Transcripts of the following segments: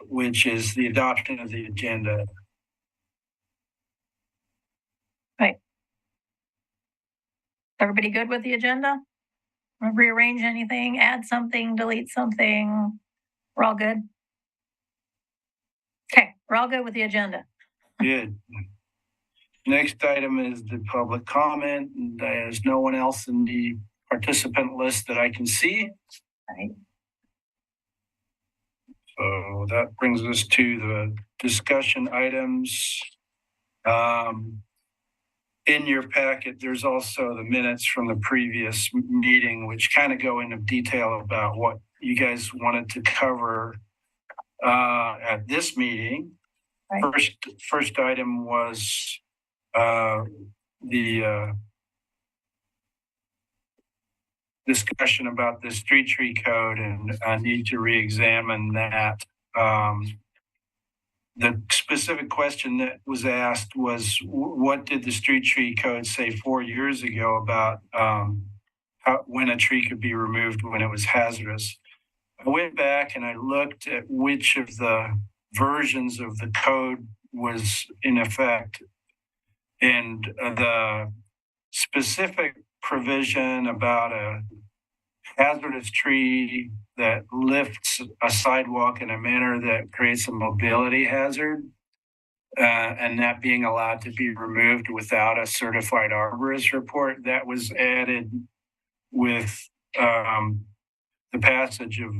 which is the adoption of the agenda. Right. Everybody good with the agenda? Rearrange anything, add something, delete something? We're all good? Okay, we're all good with the agenda. Good. Next item is the public comment. There's no one else in the participant list that I can see. Right. So that brings us to the discussion items. In your packet, there's also the minutes from the previous meeting, which kind of go into detail about what you guys wanted to cover at this meeting. Right. First item was the discussion about the street tree code, and I need to re-examine that. The specific question that was asked was, what did the street tree code say 4 years ago about when a tree could be removed when it was hazardous? I went back and I looked at which of the versions of the code was in effect, and the specific provision about a hazardous tree that lifts a sidewalk in a manner that creates a mobility hazard, and that being allowed to be removed without a certified arborist report, that was added with the passage of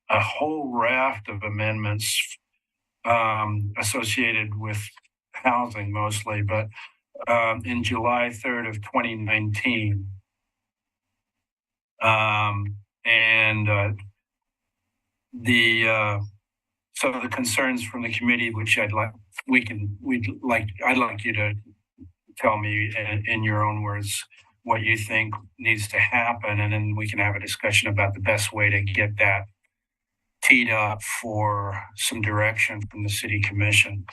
a whole raft of amendments associated with housing mostly, but in July 3rd of 2019. So the concerns from the committee, which I'd like you to tell me in your own words what you think needs to happen, and then we can have a discussion about the best way to get that teed up for some direction from the city commission.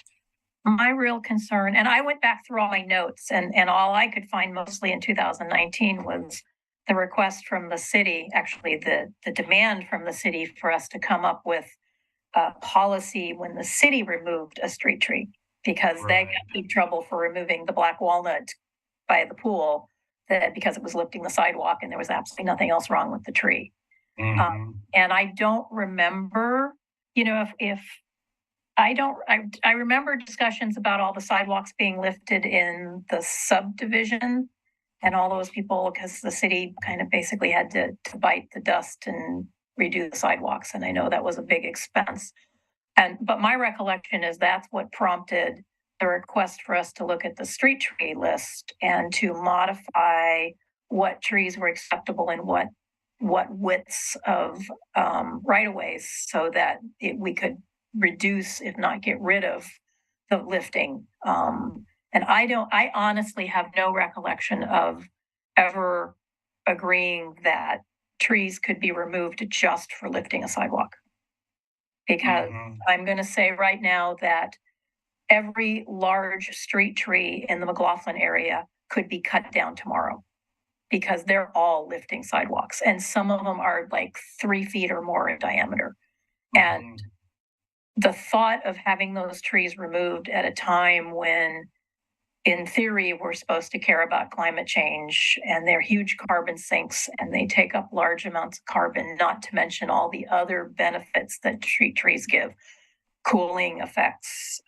My real concern, and I went back through all my notes, and all I could find mostly in 2019 was the request from the city, actually the demand from the city for us to come up with a policy when the city removed a street tree, because they got big trouble for removing the black walnut by the pool, that because it was lifting the sidewalk and there was absolutely nothing else wrong with the tree. Mm-hmm. And I don't remember, if I remember discussions about all the sidewalks being lifted in the subdivision and all those people, because the city kind of basically had to bite the dust and redo the sidewalks. And I know that was a big expense. But my recollection is that's what prompted the request for us to look at the street tree list and to modify what trees were acceptable and what widths of right-of-ways, so that we could reduce, if not get rid of, the lifting. And I honestly have no recollection of ever agreeing that trees could be removed just for lifting a sidewalk. Because I'm going to say right now that every large street tree in the McLaughlin area could be cut down tomorrow, because they're all lifting sidewalks. And some of them are like 3 feet or more in diameter. And the thought of having those trees removed at a time when, in theory, we're supposed to care about climate change, and they're huge carbon sinks and they take up large amounts of carbon, not to mention all the other benefits that street trees give, cooling effects,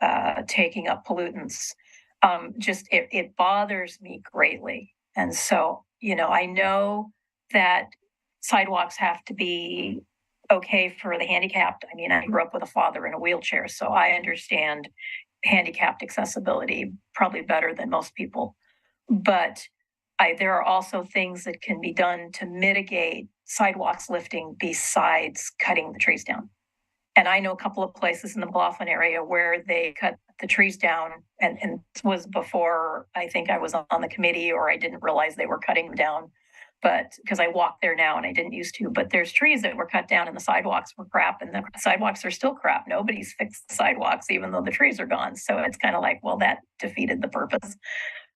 taking up pollutants. It bothers me greatly. And so, I know that sidewalks have to be okay for the handicapped. I mean, I grew up with a father in a wheelchair, so I understand handicapped accessibility probably better than most people. But there are also things that can be done to mitigate sidewalks lifting besides cutting the trees down. And I know a couple of places in the McLaughlin area where they cut the trees down, and it was before I think I was on the committee, or I didn't realize they were cutting them down. But because I walk there now and I didn't used to, but there's trees that were cut down and the sidewalks were crap, and the sidewalks are still crap. Nobody's fixed the sidewalks, even though the trees are gone. So it's kind of like, well, that defeated the purpose.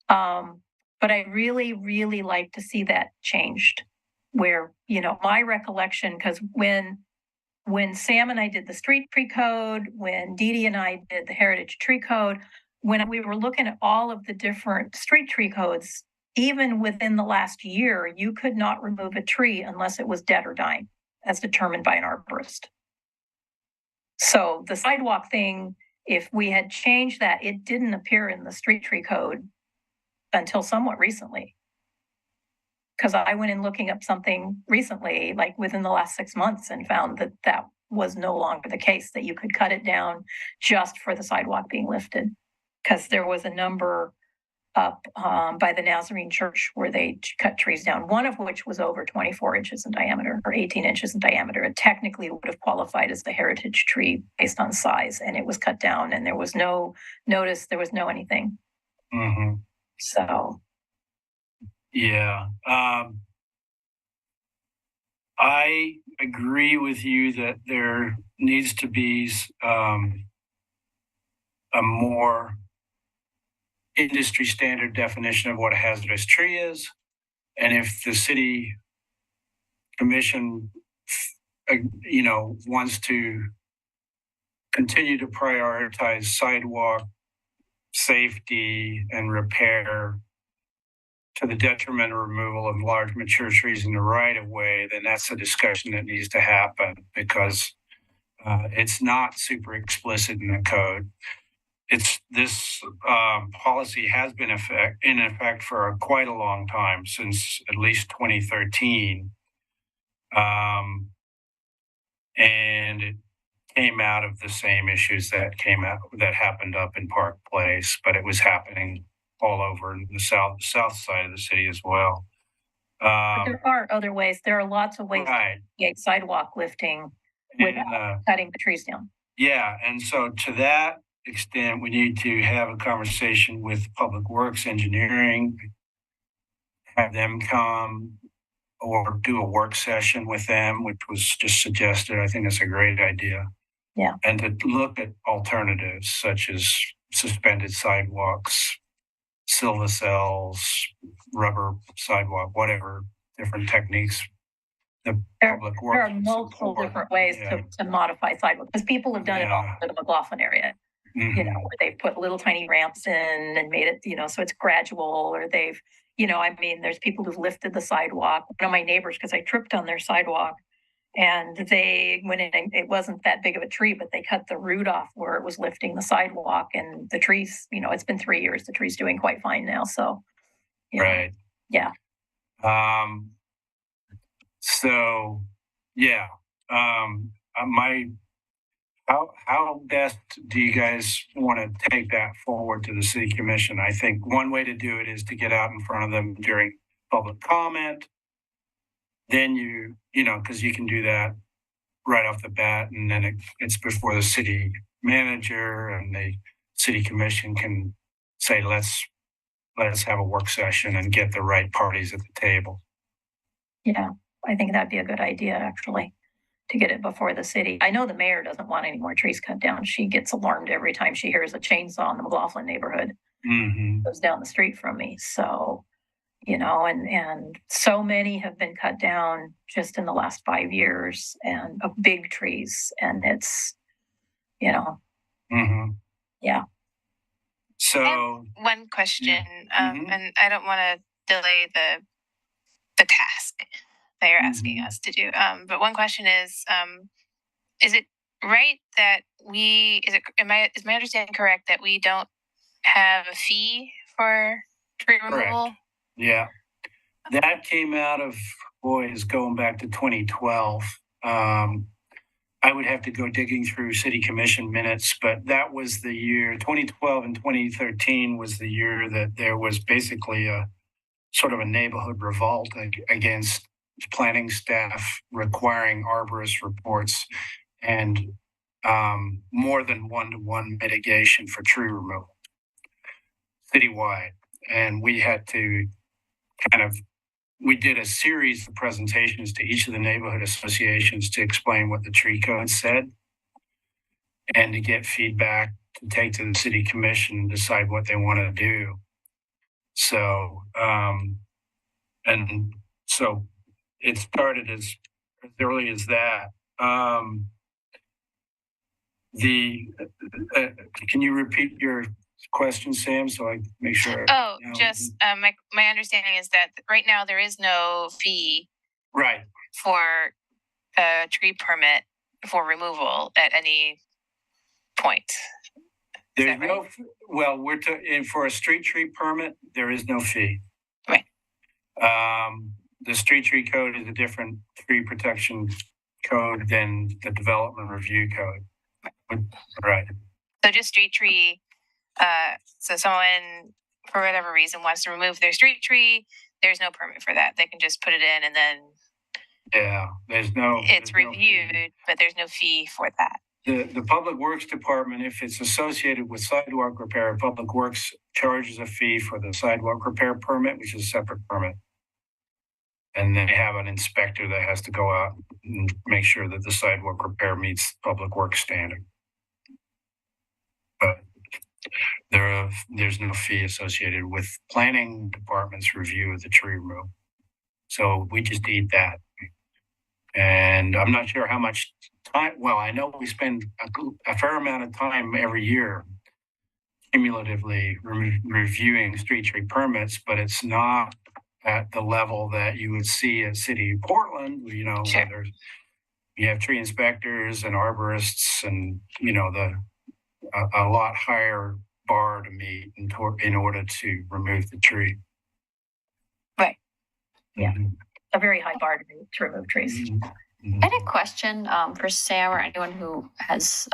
But I really, really like to see that changed, where, my recollection, because when when Sam and I did the street tree code, when Dee Dee and I did the heritage tree code, when we were looking at all of the different street tree codes, even within the last year, you could not remove a tree unless it was dead or dying, as determined by an arborist. So the sidewalk thing, if we had changed that, it didn't appear in the street tree code until somewhat recently. Because I went in looking up something recently, like within the last 6 months, and found that that was no longer the case, that you could cut it down just for the sidewalk being lifted. Because there was a number up by the Nazarene Church where they cut trees down, one of which was over 24 inches in diameter or 18 inches in diameter. It technically would have qualified as the heritage tree based on size, and it was cut down, and there was no notice, there was no anything. Mm-hmm. So yeah, I agree with you that there needs to be a more industry standard definition of what a hazardous tree is. And if the city commission, wants to continue to prioritize sidewalk safety and repair to the detriment of removal of large mature trees in the right of way, then that's a discussion that needs to happen, because it's not super explicit in the code. This policy has been in effect for quite a long time, since at least 2013, and it came out of the same issues that happened up in Park Place, but it was happening all over the south side of the city as well. but there are other ways. There are lots of ways Right. to get sidewalk lifting without cutting the trees down. Yeah, and so to that extent, we need to have a conversation with Public Works Engineering, have them come, or do a work session with them, which was just suggested. I think that's a great idea. Yeah. And to look at alternatives such as suspended sidewalks, silva cells, rubber sidewalk, whatever different techniques the public works. There are multiple different ways to modify sidewalks, because people have done it all over the McLaughlin area. Mm-hmm. Where they've put little tiny ramps in and made it, so it's gradual, or they've, there's people who've lifted the sidewalk. One of my neighbors, because I tripped on their sidewalk, and they went in, and it wasn't that big of a tree, but they cut the root off where it was lifting the sidewalk, and the trees, it's been 3 years, the tree's doing quite fine now. So, right. Yeah. So, yeah. How best do you guys want to take that forward to the city commission? I think one way to do it is to get out in front of them during public comment. Then because you can do that right off the bat, and then it's before the city manager, and the city commission can say, let's have a work session and get the right parties at the table. Yeah, I think that'd be a good idea, actually, to get it before the city. I know the mayor doesn't want any more trees cut down. She gets alarmed every time she hears a chainsaw in the McLaughlin neighborhood. Mm-hmm. Goes down the street from me. So, and so many have been cut down just in the last 5 years, and of big trees. And it's, Mm-hmm. Yeah. So one question, and I don't want to delay the task that you're asking us to do. But one question is it right that is my understanding correct that we don't have a fee for tree removal? Correct. Yeah. That came out of, is going back to 2012. I would have to go digging through city commission minutes, but that was the year 2012 and 2013 was the year that there was basically a sort of a neighborhood revolt against planning staff requiring arborist reports and more than one-to-one mitigation for tree removal citywide. And we had to we did a series of presentations to each of the neighborhood associations to explain what the tree code said and to get feedback to take to the city commission and decide what they want to do. So, and so it started as early as that. Can you repeat your question, Sam, so I make sure? Oh, just my understanding is that right now there is no fee right for a tree permit for removal at any point. There's no, well, for a street tree permit, there is no fee. Right. The street tree code is a different tree protection code than the development review code. Right. So just street tree. So someone, for whatever reason, wants to remove their street tree, there's no permit for that. They can just put it in and then. Yeah, it's reviewed, but there's no fee for that. The Public Works Department, if it's associated with sidewalk repair, Public Works charges a fee for the sidewalk repair permit, which is a separate permit. And they have an inspector that has to go out and make sure that the sidewalk repair meets Public Works standard. But there's no fee associated with planning department's review of the tree removal. So we just eat that. And I'm not sure how much time. Well, I know we spend a fair amount of time every year cumulatively reviewing street tree permits, but it's not at the level that you would see at City of Portland, sure. Where you have tree inspectors and arborists and, a lot higher bar to meet in order to remove the tree. Right. Yeah. Mm-hmm. A very high bar to remove trees. Mm-hmm. I had a question for Sam or anyone who has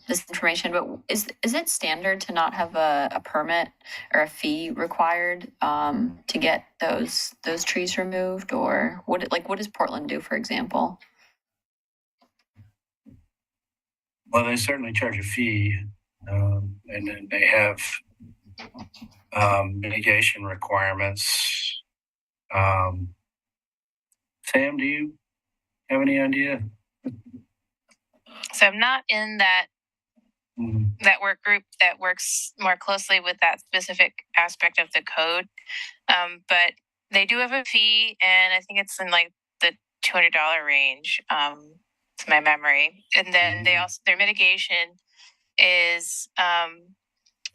this information, but is it standard to not have a permit or a fee required to get those trees removed, or what does Portland do, for example? Well, they certainly charge a fee, and then they have mitigation requirements. Sam, do you have any idea? So I'm not in that work group that works more closely with that specific aspect of the code, but they do have a fee, and I think it's in like the $200 range, to my memory. And then they also, their mitigation is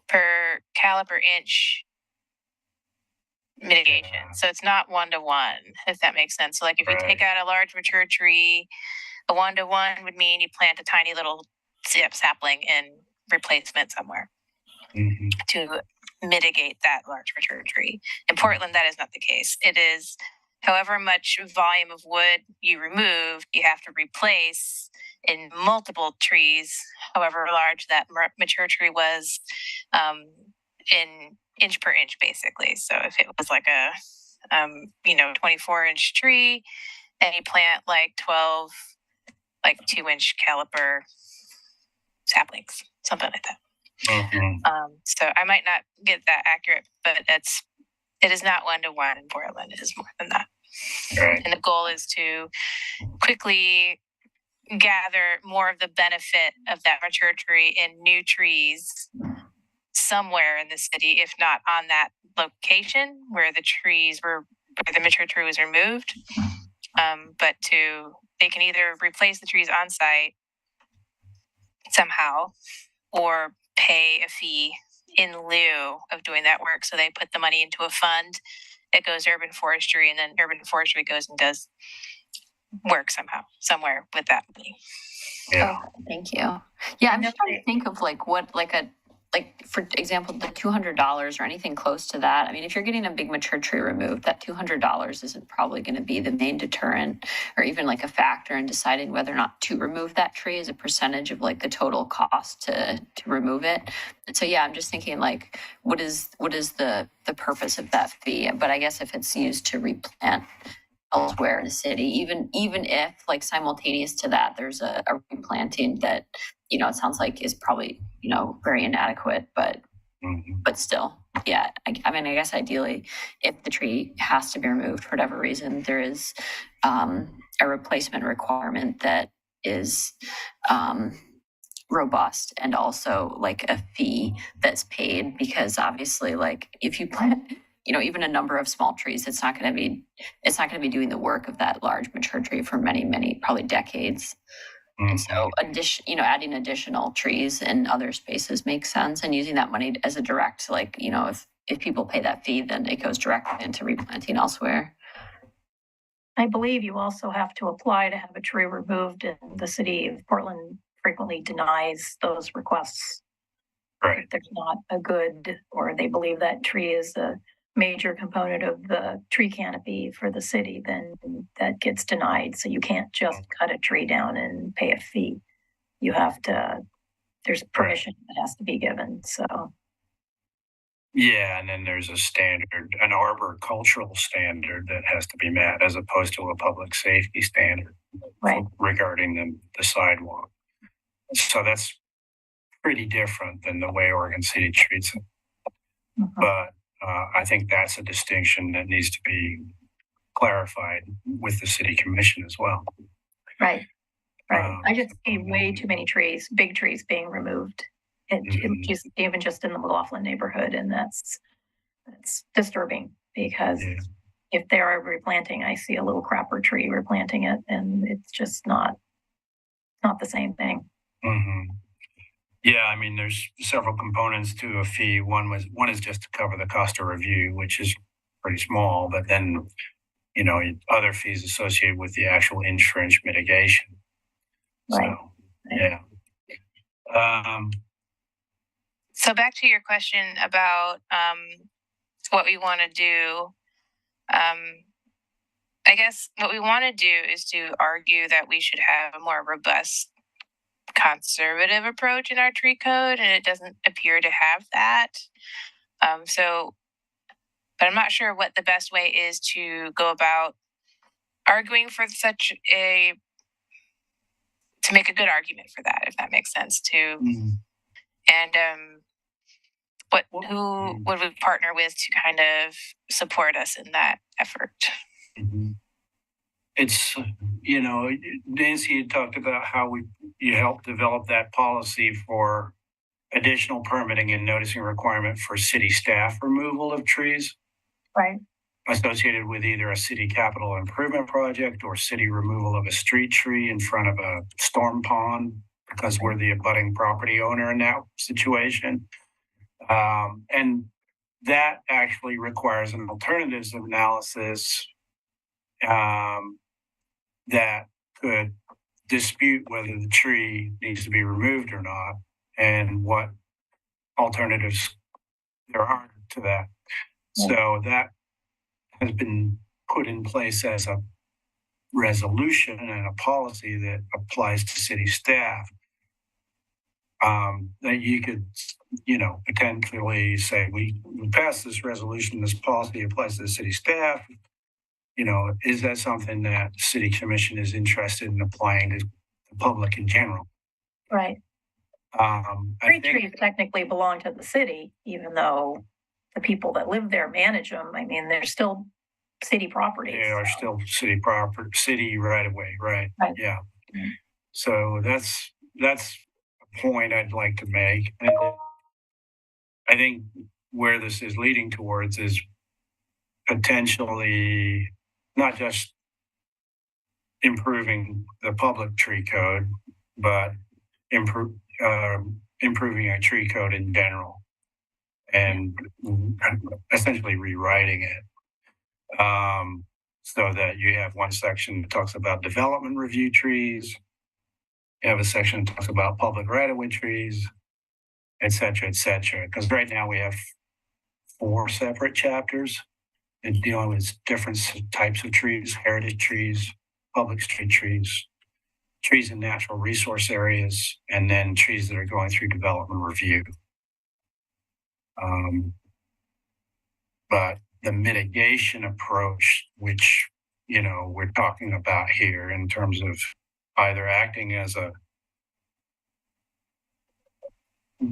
per caliper inch mitigation. So it's not 1-to-1, if that makes sense. So like if you take out a large mature tree, a 1-to-1 would mean you plant a tiny little sapling in replacement somewhere to mitigate that large mature tree. In Portland, that is not the case. It is however much volume of wood you remove, you have to replace in multiple trees, however large that mature tree was, in inch per inch, basically. So if it was like a 24-inch tree, and you plant like 12 2-inch caliper saplings, something like that. So I might not get that accurate, but it is not 1-to-1 in Portland. It is more than that. Right. And the goal is to quickly gather more of the benefit of that mature tree in new trees somewhere in the city, if not on that location where the mature tree was removed. But they can either replace the trees on site somehow or pay a fee in lieu of doing that work. So they put the money into a fund that goes urban forestry, and then urban forestry goes and does work somewhere with that money. Yeah. Oh, thank you. Yeah, I'm just trying to think of for example, the $200 or anything close to that. I mean, if you're getting a big mature tree removed, that $200 isn't probably going to be the main deterrent or even like a factor in deciding whether or not to remove that tree as a percentage of like the total cost to remove it. And so, yeah, I'm just thinking like, what is the purpose of that fee? But I guess if it's used to replant elsewhere in the city, even if like simultaneous to that, there's a replanting that, it sounds like is probably, very inadequate, but still, yeah. I mean, I guess ideally, if the tree has to be removed for whatever reason, there is a replacement requirement that is robust, and also like a fee that's paid, because obviously, like if you plant, even a number of small trees, it's not going to be doing the work of that large mature tree for many, many, probably decades. And so adding additional trees in other spaces makes sense, and using that money as a direct, like, if people pay that fee, then it goes directly into replanting elsewhere. I believe you also have to apply to have a tree removed, and the city of Portland frequently denies those requests. Right. If there's not a good, or they believe that tree is a major component of the tree canopy for the city, then that gets denied. So you can't just cut a tree down and pay a fee. You have to, there's permission that has to be given. So. Yeah, and then there's a standard, an arboricultural standard that has to be met, as opposed to a public safety standard regarding the sidewalk. So that's pretty different than the way Oregon City treats it. Mm-hmm. But I think that's a distinction that needs to be clarified with the city commission as well. Right. I just see way too many trees, big trees being removed. Just even just in the McLaughlin neighborhood, and that's disturbing, because if they are replanting, I see a little crapper tree replanting it, and it's just not the same thing. Mm-hmm. Yeah, I mean, there's several components to a fee. One is just to cover the cost of review, which is pretty small, but then other fees associated with the actual insurance mitigation. Right. So, yeah. So back to your question about what we want to do. I guess what we want to do is to argue that we should have a more robust conservative approach in our tree code, and it doesn't appear to have that. But I'm not sure what the best way is to go about arguing for to make a good argument for that, if that makes sense too. Mm-hmm. And who would we partner with to kind of support us in that effort? Mm-hmm. It's, Nancy had talked about how you helped develop that policy for additional permitting and noticing requirement for city staff removal of trees. Right. Associated with either a city capital improvement project or city removal of a street tree in front of a storm pond, because we're the abutting property owner in that situation. And that actually requires an alternatives analysis that could dispute whether the tree needs to be removed or not, and what alternatives there are to that. Yeah. So that has been put in place as a resolution and a policy that applies to city staff. That you could, potentially say, we passed this resolution, this policy applies to the city staff. Is that something that the city commission is interested in applying to the public in general? Right. Trees technically belong to the city, even though the people that live there manage them. I mean, they're still city property. They are still city property, city right of way, right? Yeah. Mm-hmm. So that's a point I'd like to make. And I think where this is leading towards is potentially not just improving the public tree code, but improving a tree code in general, and essentially rewriting it. So that you have one section that talks about development review trees, you have a section that talks about public right-of-way trees, et cetera, et cetera. Because right now we have 4 separate chapters and dealing with different types of trees: heritage trees, public street trees, trees in natural resource areas, and then trees that are going through development review. But the mitigation approach, which, we're talking about here in terms of either acting as a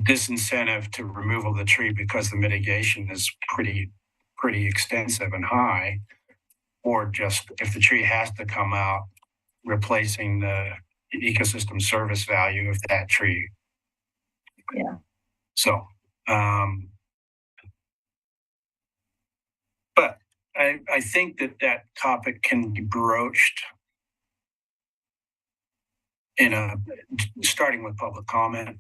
disincentive to removal of the tree because the mitigation is pretty extensive and high, or just if the tree has to come out, replacing the ecosystem service value of that tree. Yeah. So, but I think that topic can be broached starting with public comment.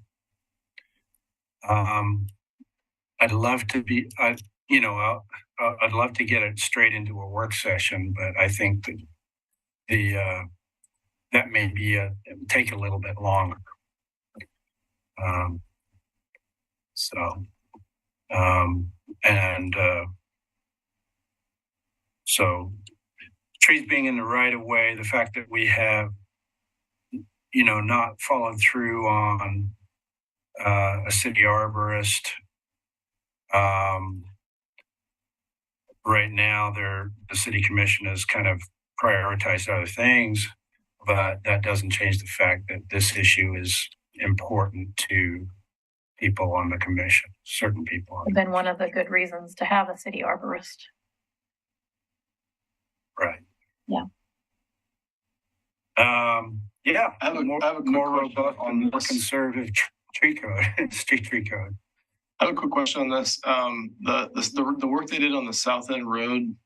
I'd love to I'd love to get it straight into a work session, but I think that that may be take a little bit longer. So trees being in the right of way, the fact that we have, not followed through on a city arborist. Right now, the city commission has kind of prioritized other things, but that doesn't change the fact that this issue is important to people on the commission, certain people. It's been one of the good reasons to have a city arborist. Right. Yeah. Yeah. I have a more robust and more conservative tree code, street tree code. I have a quick question on this. The work they did on the South End Road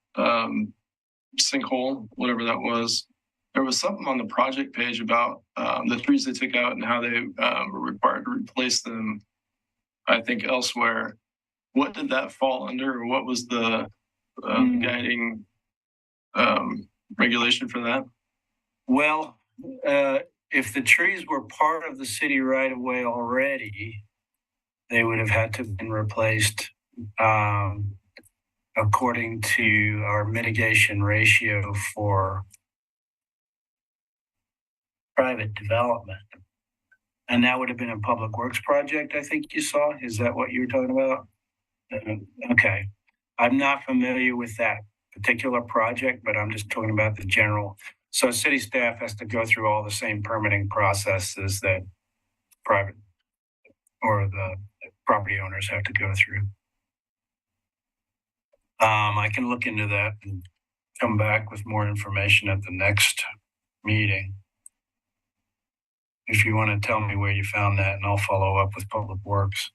sinkhole, whatever that was, there was something on the project page about the trees they took out and how they were required to replace them, I think, elsewhere. What did that fall under, or what was the guiding regulation for that? Well, if the trees were part of the city right of way already, they would have had to have been replaced according to our mitigation ratio for private development. And that would have been a public works project, I think you saw. Is that what you were talking about? Okay. I'm not familiar with that particular project, but I'm just talking about the general. So city staff has to go through all the same permitting processes that private or the property owners have to go through. I can look into that and come back with more information at the next meeting. If you want to tell me where you found that, and I'll follow up with Public Works.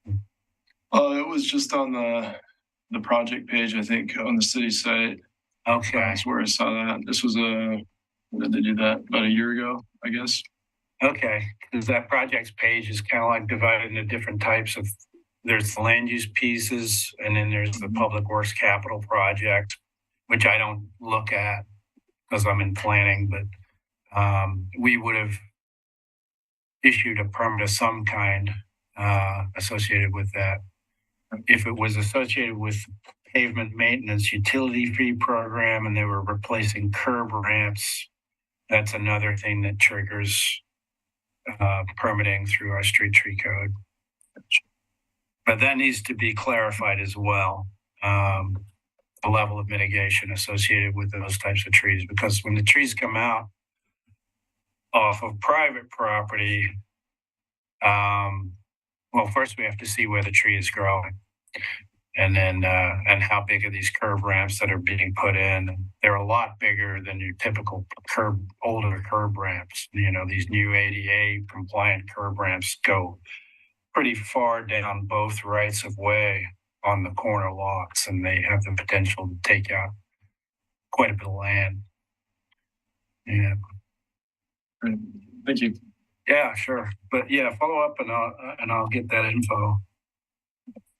It was just on the project page, I think, on the city site. Okay. That's where I saw that. This was when did they do that? About a year ago, I guess. Okay, because that projects page is kind of like divided into different types of, there's the land use pieces, and then there's the public works capital project, which I don't look at because I'm in planning, but we would have issued a permit of some kind associated with that. If it was associated with pavement maintenance utility fee program and they were replacing curb ramps, that's another thing that triggers permitting through our street tree code. But that needs to be clarified as well, the level of mitigation associated with those types of trees, because when the trees come out off of private property, well, first we have to see where the tree is growing, and then and how big are these curb ramps that are being put in. They're a lot bigger than your typical older curb ramps. These new ADA compliant curb ramps go pretty far down both rights of way on the corner lots, and they have the potential to take out quite a bit of land. Yeah. Thank you. Yeah, sure. But yeah, follow up and I'll get that info.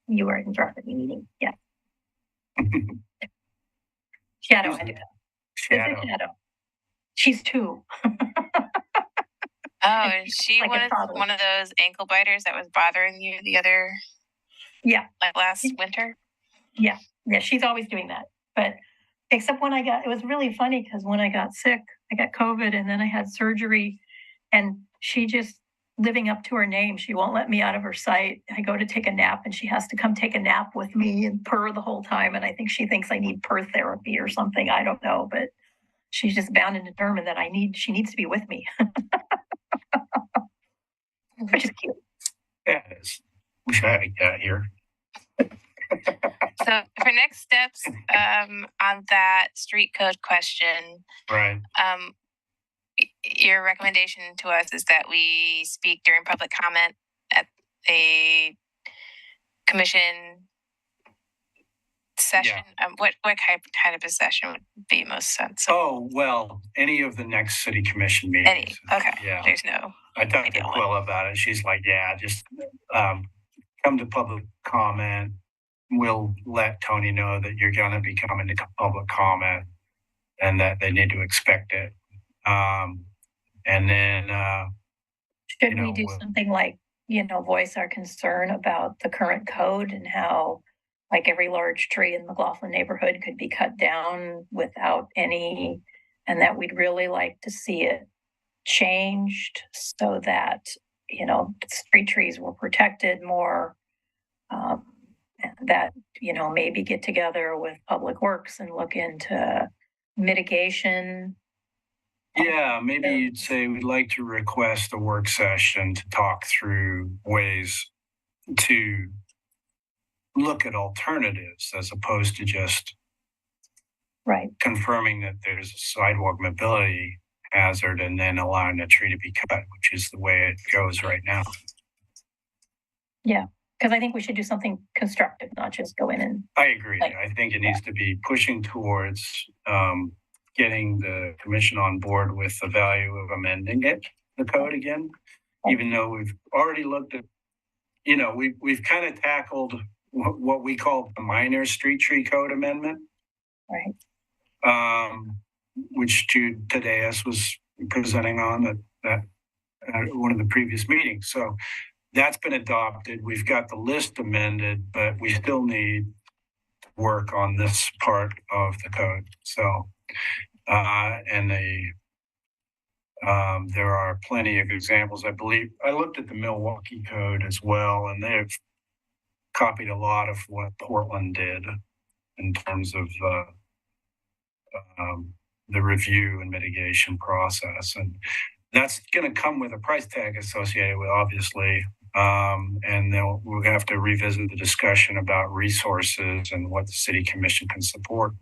You were interrupting the meeting. Yeah. Shadow had to go. Shadow. Shadow. She's 2. Oh, is she Like one of those ankle biters that was bothering you the other? Yeah. Like last winter? Yeah. Yeah, she's always doing that. But except when it was really funny because when I got sick, I got COVID and then I had surgery, and she just living up to her name. She won't let me out of her sight. I go to take a nap and she has to come take a nap with me and purr the whole time. And I think she thinks I need purr therapy or something. I don't know, but she's just bound and determined that she needs to be with me. Which is cute. Yeah, it is. Wish I had a cat here. So for next steps on that street code question, Right. Your recommendation to us is that we speak during public comment at a commission session, what kind of a session would be most sensible? Oh, well, any of the next city commission meetings. Okay. Yeah. There's no. I talked to ideal Quill about it. She's like, yeah, just come to public comment. We'll let Tony know that you're going to be coming to public comment and that they need to expect it. And then, should we do something like, voice our concern about the current code and how like every large tree in the McLaughlin neighborhood could be cut down without any, and that we'd really like to see it changed so that, street trees were protected more, that, maybe get together with Public Works and look into mitigation. Yeah, maybe you'd say we'd like to request a work session to talk through ways to look at alternatives as opposed to just confirming that there's a sidewalk mobility hazard and then allowing a tree to be cut, which is the way it goes right now. Yeah, because I think we should do something constructive, not just go in and. I agree. I think it needs to be pushing towards getting the commission on board with the value of amending the code again, even though we've already looked at, we've kind of tackled what we call the minor street tree code amendment. Right. Which Jude Tadeus was presenting on at one of the previous meetings. So that's been adopted. We've got the list amended, but we still need to work on this part of the code. So, and there are plenty of examples. I believe I looked at the Milwaukee code as well, and they've copied a lot of what Portland did in terms of the review and mitigation process. And that's going to come with a price tag associated with, obviously. And then we'll have to revisit the discussion about resources and what the city commission can support.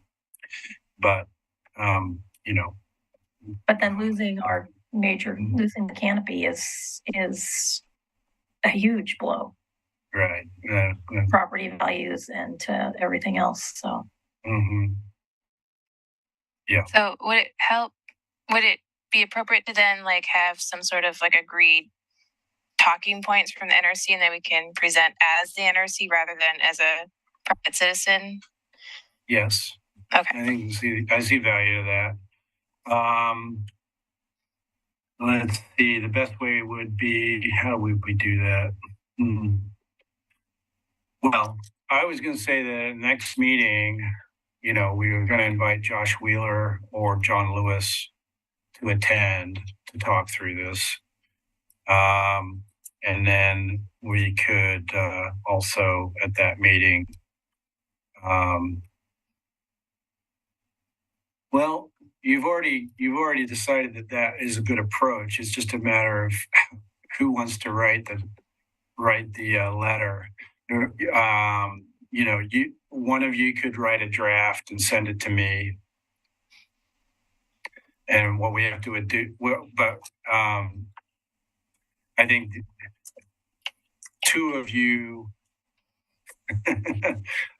But, But then losing losing the canopy is a huge blow. Right. Property values and to everything else. So. Mm-hmm. Yeah. So would it be appropriate to then have some sort of agreed talking points from the NRC and then we can present as the NRC rather than as a private citizen? Yes. Okay. I think I see value to that. Let's see, the best way would be, how would we do that? Well, I was going to say that next meeting, we were going to invite Josh Wheeler or John Lewis to attend to talk through this. And then we could also at that meeting, well, you've already decided that is a good approach. It's just a matter of who wants to write the letter. One of you could write a draft and send it to me. And what we have to do, but I think two of you.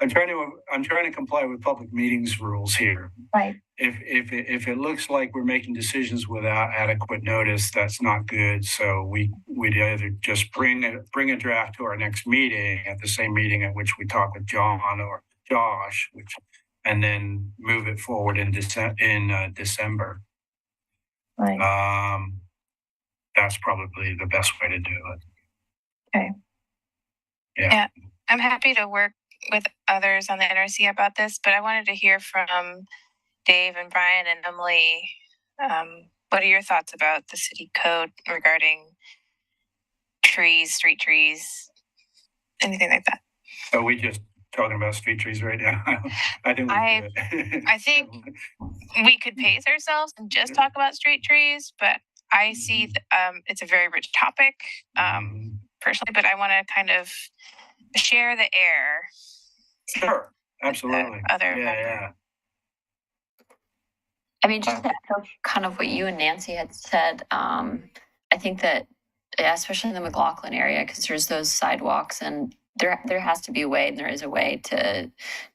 I'm trying to comply with public meetings rules here. Right. If it looks like we're making decisions without adequate notice, that's not good. So we'd either just bring a draft to our next meeting at the same meeting at which we talk with John or Josh, and then move it forward in December. Right. That's probably the best way to do it. Okay. Yeah. I'm happy to work with others on the NRC about this, but I wanted to hear from Dave and Brian and Emily. What are your thoughts about the city code regarding trees, street trees, anything like that? Are we just talking about street trees right now? I think we could pace ourselves and just talk about street trees, but I see it's a very rich topic personally, but I want to kind of share the air. Sure, absolutely. Yeah. I mean, just to echo kind of what you and Nancy had said, I think that, especially in the McLaughlin area, because there's those sidewalks and there has to be a way, and there is a way to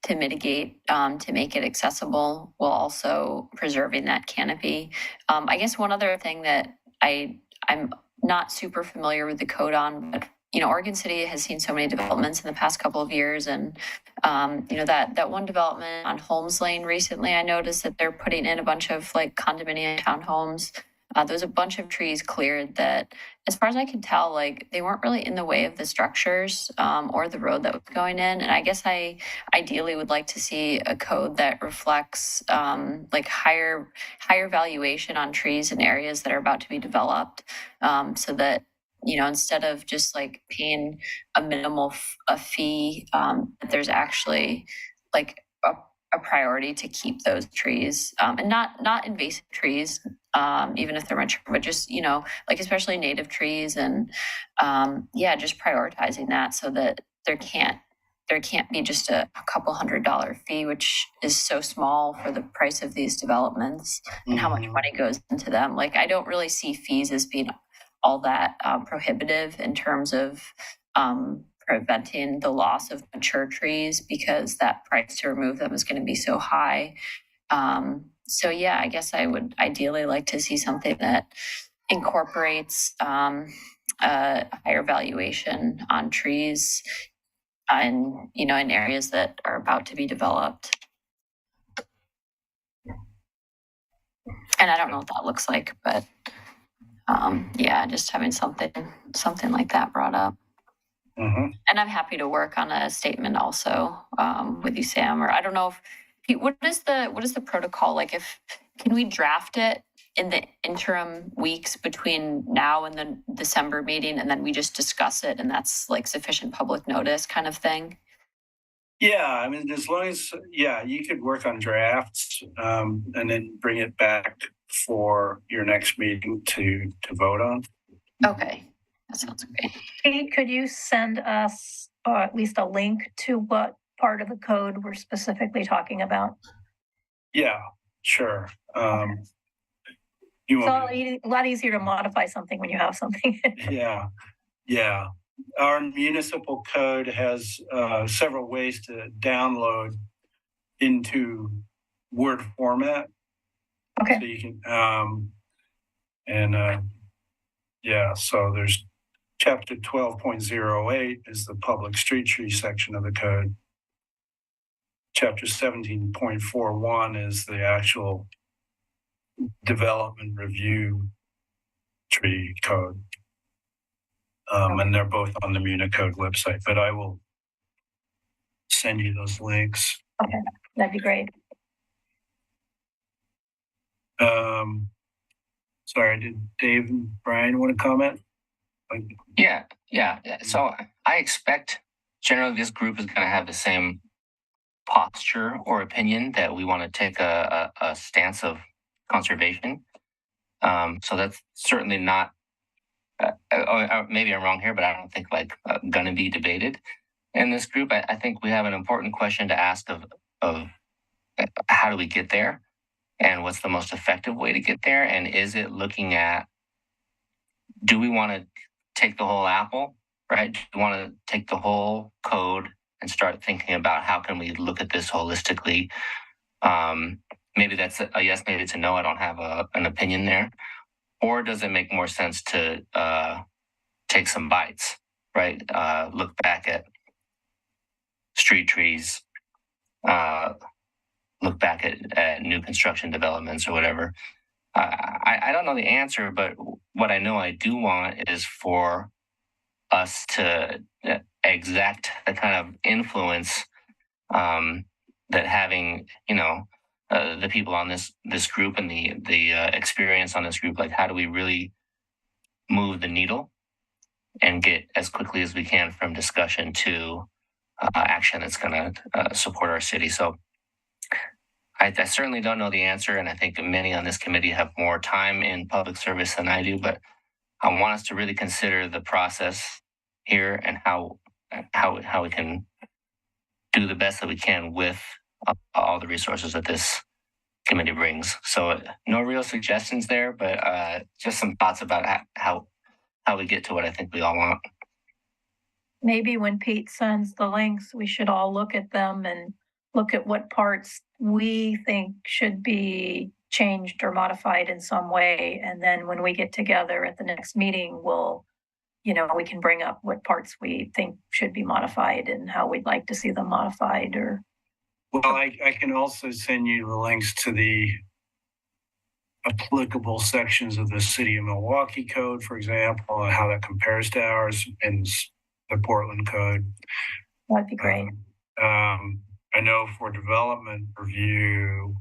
mitigate, to make it accessible while also preserving that canopy. I guess one other thing that I'm not super familiar with the code on, but Oregon City has seen so many developments in the past couple of years, and that one development on Holmes Lane recently, I noticed that they're putting in a bunch of like condominium townhomes. There's a bunch of trees cleared that, as far as I can tell, like they weren't really in the way of the structures or the road that was going in. And I guess I ideally would like to see a code that reflects like higher valuation on trees in areas that are about to be developed, so that instead of just like paying a minimal fee, there's actually like a priority to keep those trees, and not invasive trees, even if they're mature, but just like especially native trees, and just prioritizing that so that there can't be just a couple $100 fee, which is so small for the price of these developments and how much money goes into them. Like I don't really see fees as being all that prohibitive in terms of preventing the loss of mature trees, because that price to remove them is going to be so high. So yeah, I guess I would ideally like to see something that incorporates a higher valuation on trees and in areas that are about to be developed. And I don't know what that looks like, but just having something like that brought up. And I'm happy to work on a statement also with you, Sam. Or I don't know if what is the protocol like? Can we draft it in the interim weeks between now and the December meeting, and then we just discuss it, and that's like sufficient public notice kind of thing? Yeah, I mean, as long as you could work on drafts and then bring it back for your next meeting to vote on. Okay. That sounds great. Kate, could you send us at least a link to what part of the code we're specifically talking about? Yeah, sure. Okay. It's a lot easier to modify something when you have something. Yeah. Our municipal code has several ways to download into Word format. Okay. So you can, so there's Chapter 12.08 is the public street tree section of the code. Chapter 17.41 is the actual development review tree code. And they're both on the Municode website, but I will send you those links. Okay, that'd be great. Sorry, did Dave and Brian want to comment? Yeah. So I expect generally this group is going to have the same posture or opinion that we want to take a stance of conservation. So that's certainly not, maybe I'm wrong here, but I don't think going to be debated in this group. I think we have an important question to ask of how do we get there, and what's the most effective way to get there, and is it looking at, do we want to take the whole apple, right? Do we want to take the whole code and start thinking about how can we look at this holistically? Maybe that's a yes, maybe it's a no. I don't have an opinion there. Or does it make more sense to take some bites, right? Look back at street trees, look back at new construction developments or whatever. I don't know the answer, but what I know I do want is for us to exact the kind of influence that having, the people on this group and the experience on this group, like how do we really move the needle and get as quickly as we can from discussion to action that's going to support our city. So I certainly don't know the answer, and I think many on this committee have more time in public service than I do, but I want us to really consider the process here and how we can do the best that we can with all the resources that this committee brings. So no real suggestions there, but just some thoughts about how we get to what I think we all want. maybe when Pete sends the links, we should all look at them and look at what parts we think should be changed or modified in some way. And then when we get together at the next meeting, we can bring up what parts we think should be modified and how we'd like to see them modified. Or well, I can also send you the links to the applicable sections of the City of Milwaukee Code, for example, and how that compares to ours in the Portland Code. That'd be great. I know for development review,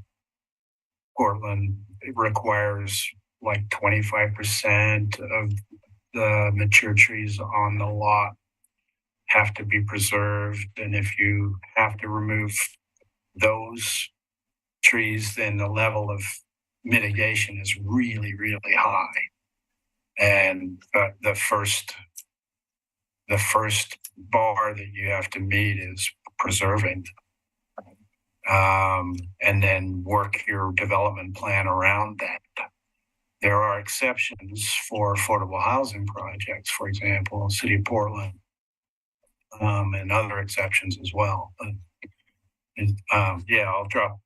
Portland, it requires like 25% of the mature trees on the lot have to be preserved. And if you have to remove those trees, then the level of mitigation is really, really high. And the first bar that you have to meet is preserving them. And then work your development plan around that. There are exceptions for affordable housing projects, for example, in the City of Portland, and other exceptions as well. But I'll drop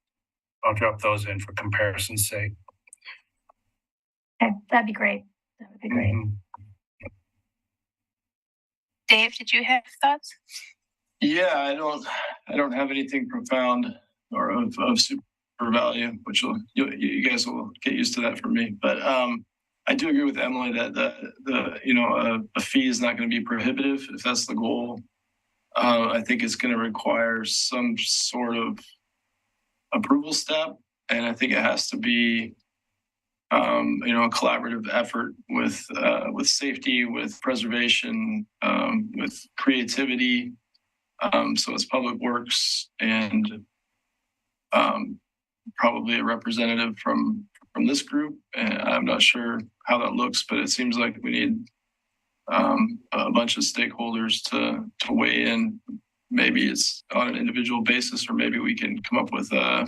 those in for comparison's sake. Okay, that'd be great. That would be great. Mm-hmm. Dave, did you have thoughts? Yeah, I don't have anything profound or of super value, which you guys will get used to that from me. But I do agree with Emily that a fee is not going to be prohibitive if that's the goal. I think it's going to require some sort of approval step, and I think it has to be a collaborative effort with safety, with preservation, with creativity. So it's Public Works and probably a representative from this group. And I'm not sure how that looks, but it seems like we need a bunch of stakeholders to weigh in. Maybe it's on an individual basis, or maybe we can come up with a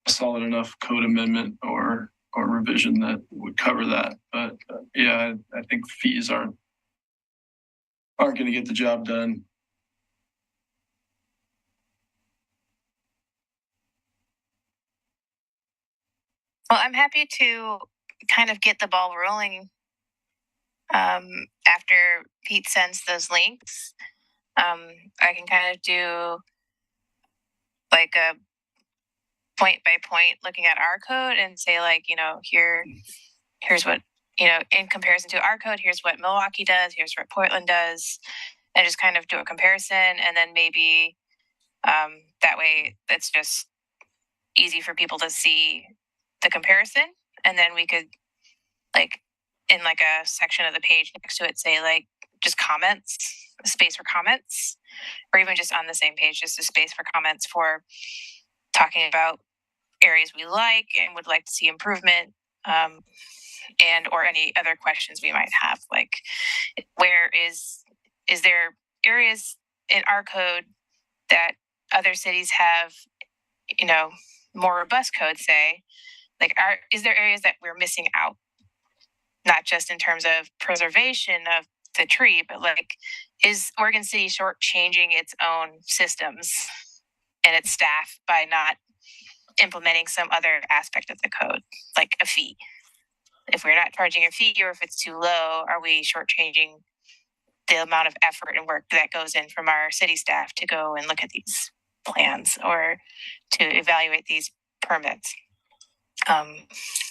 solid enough code amendment or revision that would cover that. But I think fees aren't going to get the job done. Well, I'm happy to kind of get the ball rolling after Pete sends those links. I can kind of do like a point by point looking at our code and say, like, here's what, in comparison to our code, here's what Milwaukee does, here's what Portland does, and just kind of do a comparison. And then maybe that way it's just easy for people to see the comparison. And then we could, like, in like a section of the page next to it, say like just comments, a space for comments, or even just on the same page, just a space for comments for talking about areas we like and would like to see improvement, and or any other questions we might have, like where is there areas in our code that other cities have, more robust codes, say, like, is there areas that we're missing out? Not just in terms of preservation of the tree, but like, is Oregon City shortchanging its own systems and its staff by not implementing some other aspect of the code, like a fee? If we're not charging a fee, or if it's too low, are we shortchanging the amount of effort and work that goes in from our city staff to go and look at these plans or to evaluate these permits?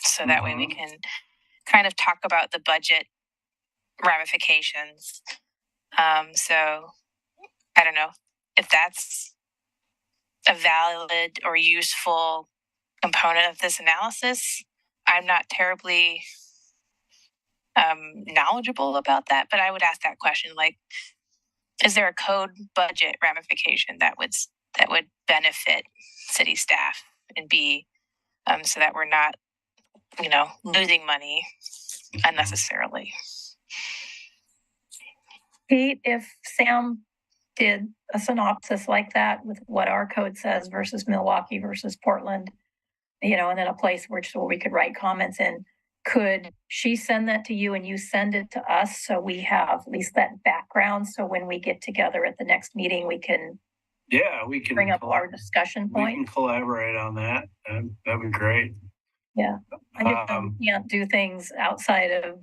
So that way we can kind of talk about the budget ramifications. So I don't know if that's a valid or useful component of this analysis. I'm not terribly knowledgeable about that, but I would ask that question, like, is there a code budget ramification that would benefit city staff and be so that we're not, losing money unnecessarily? Pete, if Sam did a synopsis like that with what our code says versus Milwaukee versus Portland, and then a place where we could write comments in, could she send that to you and you send it to us so we have at least that background? So when we get together at the next meeting, we can we can bring up our discussion we point. can collaborate on that. That'd be great. Yeah, I just can't do things outside of,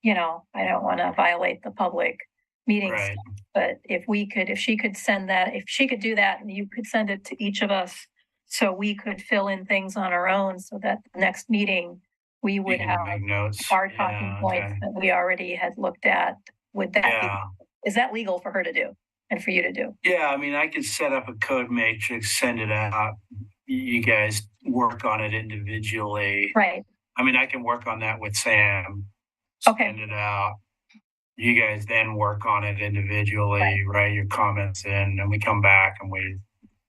I don't want to violate the public meetings. Right. But if she could send that, if she could do that and you could send it to each of us so we could fill in things on our own so that the next meeting we would have make notes. our talking points that we already had looked at. Would that is that legal for her to do and for you to do? Yeah, I mean, I could set up a code matrix, send it out. You guys work on it individually. Right. I mean, I can work on that with Sam. Okay. Send it out. You guys then work on it individually, write your comments in, and we come back and we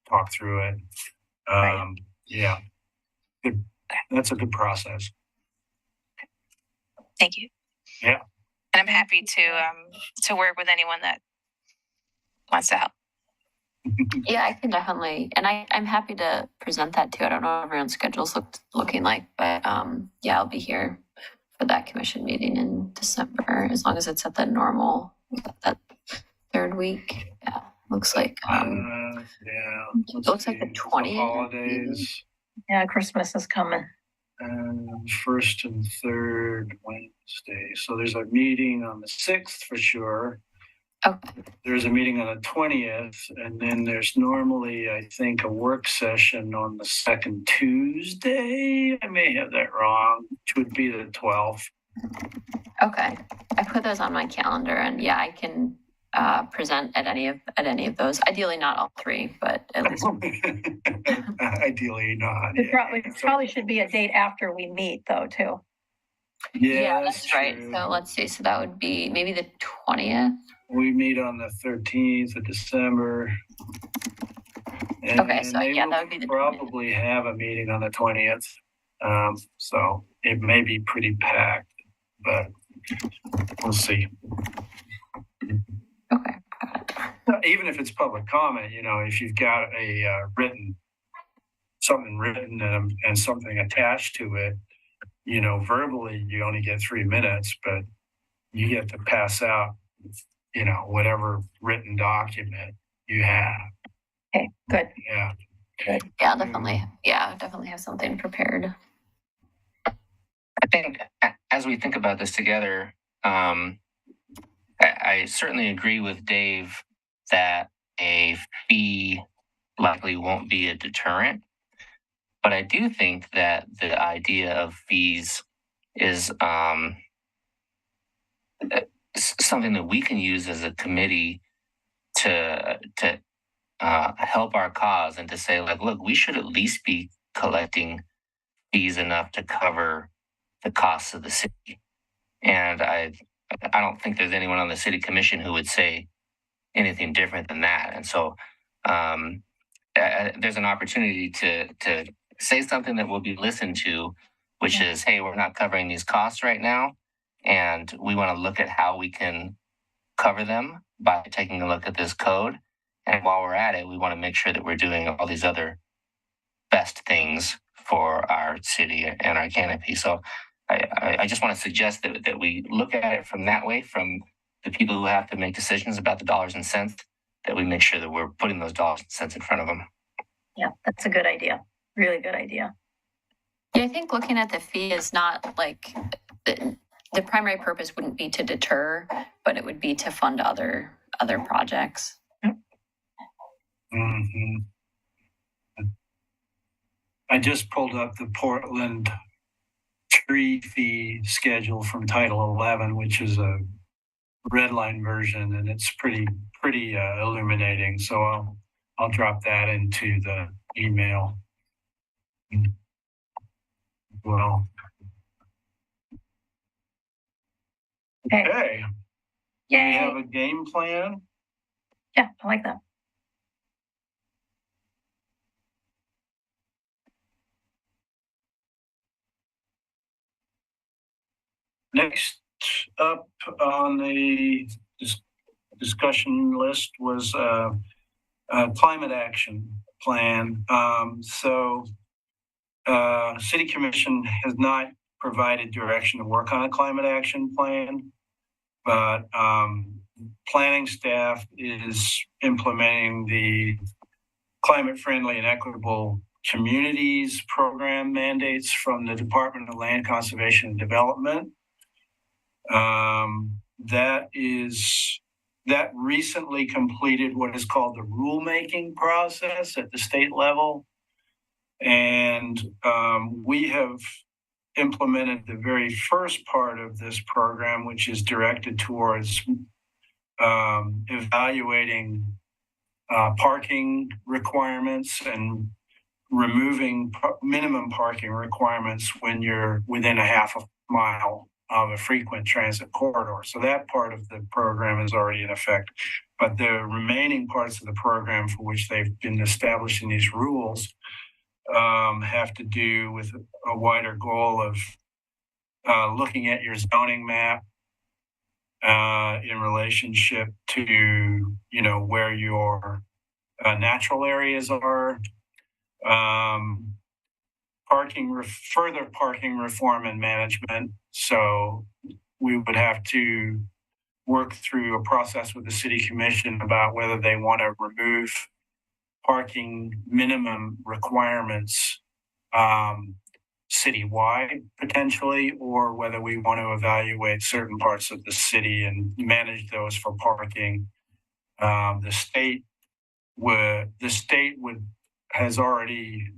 talk through it. Yeah, good. That's a good process. Thank you. Yeah. And I'm happy to work with anyone that wants to help. Yeah, I can definitely, and I'm happy to present that too. I don't know what everyone's schedules looking like, but yeah, I'll be here for that commission meeting in December, as long as it's at the normal, that third week. Yeah, looks like it looks like the 20th. Holidays. Yeah, Christmas is coming. First and third Wednesday. So there's a meeting on the 6th for sure. Okay. There's a meeting on the 20th, and then there's normally, I think, a work session on the second Tuesday. I may have that wrong, which would be the 12th. Okay. I put those on my calendar, and yeah, I can present at any of those. Ideally not all three, but at least ideally not. It probably should be a date after we meet though too. Yeah, that's right. So let's see. So that would be maybe the 20th. We meet on the 13th of December. And okay, so yeah, that would be the 20th. Probably have a meeting on the 20th. So it may be pretty packed, but we'll see. Okay. Even if it's public comment, if you've got a something written and something attached to it, verbally you only get 3 minutes, but you get to pass out, whatever written document you have. Okay, good. Yeah. Good. Yeah, definitely. Yeah, definitely have something prepared. I think as we think about this together, I certainly agree with Dave that a fee likely won't be a deterrent. But I do think that the idea of fees is something that we can use as a committee to help our cause and to say, like, look, we should at least be collecting fees enough to cover the costs of the city. And I don't think there's anyone on the city commission who would say anything different than that. And so there's an opportunity to say something that will be listened to, which is, hey, we're not covering these costs right now, and we want to look at how we can cover them by taking a look at this code. And while we're at it, we want to make sure that we're doing all these other best things for our city and our canopy. So I just want to suggest that we look at it from that way, from the people who have to make decisions about the dollars and cents, that we make sure that we're putting those dollars and cents in front of them. Yeah, that's a good idea. Really good idea. Yeah, I think looking at the fee is not like the primary purpose wouldn't be to deter, but it would be to fund other projects. Mm-hmm. I just pulled up the Portland tree fee schedule from Title 11, which is a red line version, and it's pretty illuminating. So I'll drop that into the email. Well, okay. Yay. We have a game plan. Yeah, I like that. Next up on the discussion list was a climate action plan. So City Commission has not provided direction to work on a climate action plan, but planning staff is implementing the climate friendly and equitable communities program mandates from the Department of Land Conservation and Development. That recently completed what is called the rulemaking process at the state level. And we have implemented the very first part of this program, which is directed towards evaluating parking requirements and removing minimum parking requirements when you're within a half a mile of a frequent transit corridor. So that part of the program is already in effect. But the remaining parts of the program for which they've been establishing these rules have to do with a wider goal of looking at your zoning map in relationship to, where your natural areas are, further parking reform and management. So we would have to work through a process with the city commission about whether they want to remove parking minimum requirements citywide potentially, or whether we want to evaluate certain parts of the city and manage those for parking. The state has already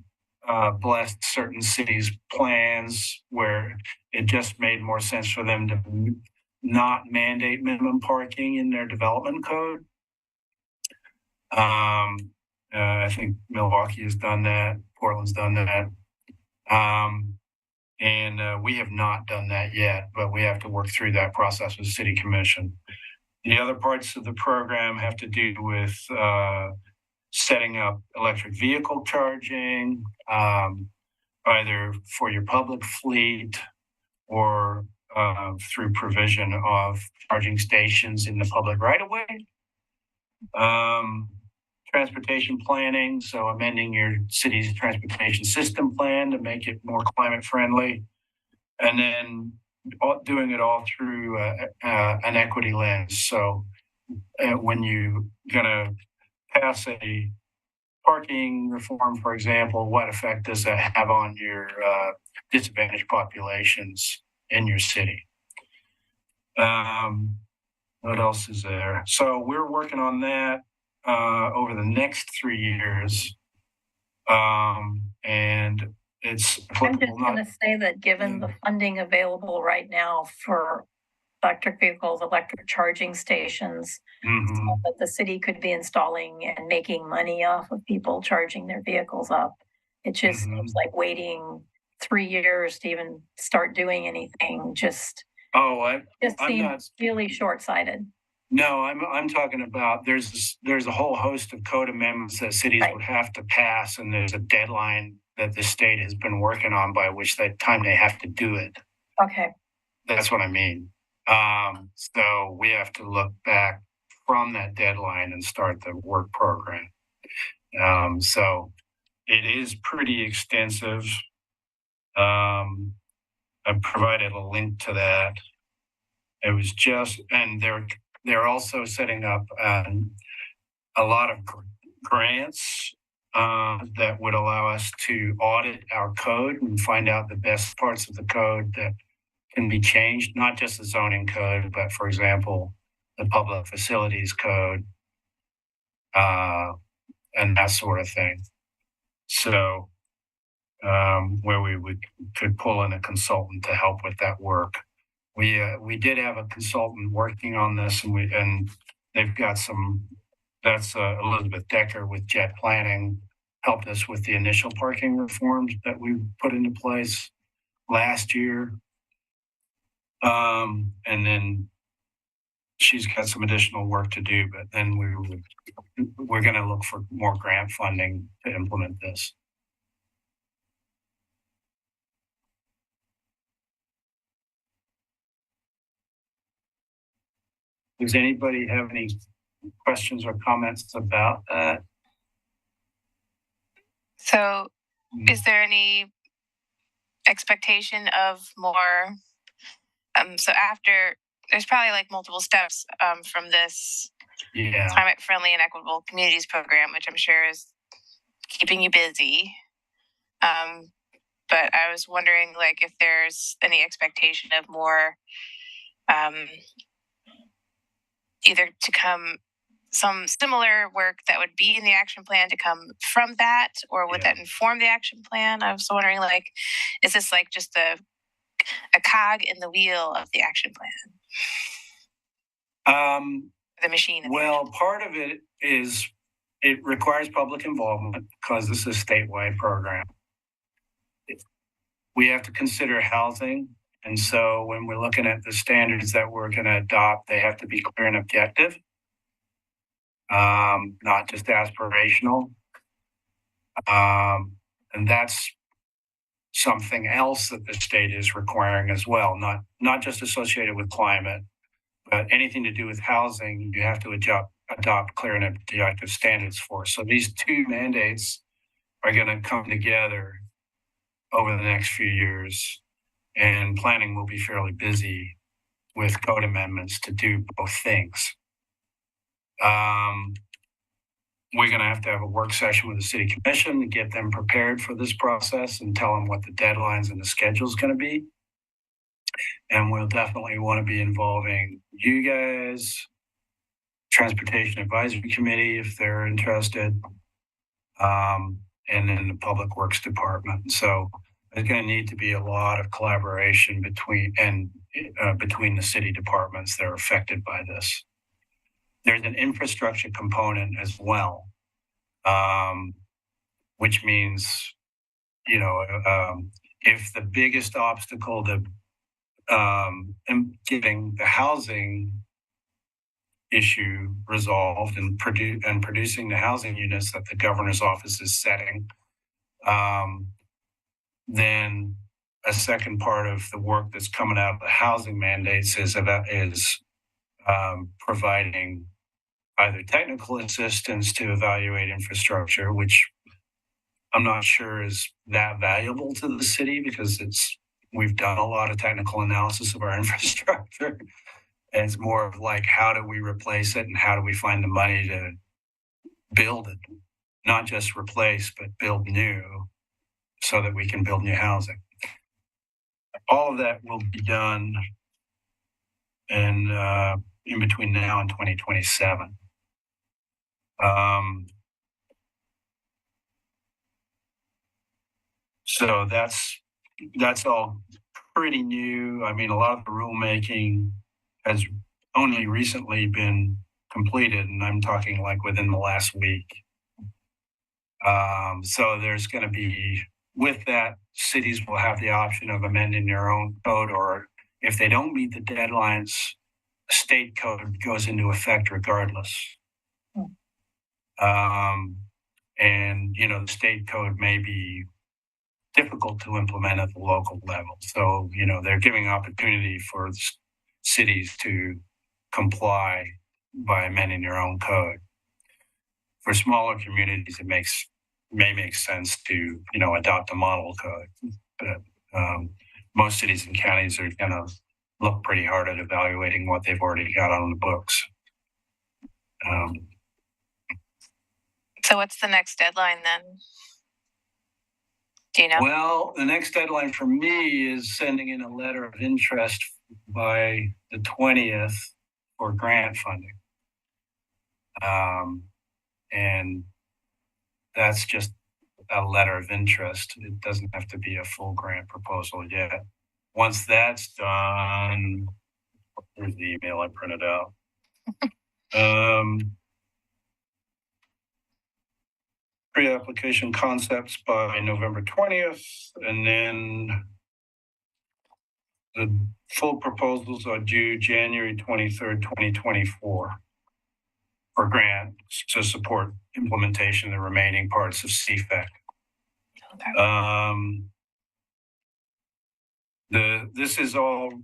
blessed certain cities' plans where it just made more sense for them to not mandate minimum parking in their development code. I think Milwaukee has done that. Portland's done that. And we have not done that yet, but we have to work through that process with City Commission. The other parts of the program have to do with setting up electric vehicle charging, either for your public fleet or through provision of charging stations in the public right-of-way. Transportation planning, so amending your city's transportation system plan to make it more climate friendly, and then doing it all through an equity lens. So when you're going to pass a parking reform, for example, what effect does that have on your disadvantaged populations in your city? What else is there? So we're working on that over the next 3 years. And it's I'm just going to say that given the funding available right now for electric vehicles, electric charging stations, that the city could be installing and making money off of people charging their vehicles up. It just seems like waiting 3 years to even start doing anything just seems really short-sighted. No, I'm talking about there's a whole host of code amendments that cities would have to pass, and there's a deadline that the state has been working on by which that time they have to do it. Okay. That's what I mean. So we have to look back from that deadline and start the work program. So it is pretty extensive. I provided a link to that. It was just, and they're also setting up a lot of grants that would allow us to audit our code and find out the best parts of the code that can be changed, not just the zoning code, but for example, the public facilities code and that sort of thing. So where we could pull in a consultant to help with that work. We did have a consultant working on this, and they've got that's Elizabeth Decker with Jet Planning, helped us with the initial parking reforms that we put into place last year. And then she's got some additional work to do, but then we're going to look for more grant funding to implement this. Does anybody have any questions or comments about that? So is there any expectation of more. So after, there's probably like multiple steps from this climate friendly and equitable communities program, which I'm sure is keeping you busy. But I was wondering, like, if there's any expectation of more, either to come some similar work that would be in the action plan to come from that, or would that inform the action plan? I was wondering, like, is this like just a cog in the wheel of the action plan? The machine. Well, part of it is it requires public involvement because this is a statewide program. We have to consider housing. And so when we're looking at the standards that we're going to adopt, they have to be clear and objective, not just aspirational. And that's something else that the state is requiring as well, not just associated with climate, but anything to do with housing, you have to adopt clear and objective standards for. So these two mandates are going to come together over the next few years, and planning will be fairly busy with code amendments to do both things. We're going to have a work session with the city commission to get them prepared for this process and tell them what the deadlines and the schedule is going to be. And we'll definitely want to be involving you guys, Transportation Advisory Committee, if they're interested, and then the Public Works Department. So there's going to need to be a lot of collaboration between the city departments that are affected by this. There's an infrastructure component as well, which means, if the biggest obstacle to getting the housing issue resolved and producing the housing units that the governor's office is setting, then a second part of the work that's coming out of the housing mandates is providing either technical assistance to evaluate infrastructure, which I'm not sure is that valuable to the city because we've done a lot of technical analysis of our infrastructure. And it's more of like, how do we replace it and how do we find the money to build it? Not just replace, but build new so that we can build new housing. All of that will be done in between now and 2027. So that's all pretty new. I mean, a lot of the rulemaking has only recently been completed, and I'm talking like within the last week. So there's going to be, with that, cities will have the option of amending their own code, or if they don't meet the deadlines, state code goes into effect regardless. And, the state code may be difficult to implement at the local level. So, they're giving opportunity for cities to comply by amending their own code. For smaller communities, it may make sense to, adopt a model code. But most cities and counties are going to look pretty hard at evaluating what they've already got on the books. So what's the next deadline then? Do you know? Well, the next deadline for me is sending in a letter of interest by the 20th for grant funding. And that's just a letter of interest. It doesn't have to be a full grant proposal yet. Once that's done, here's the email I printed out. Pre-application concepts by November 20th, and then the full proposals are due January 23rd, 2024 for grant to support implementation of the remaining parts of CFAC. Okay. This is all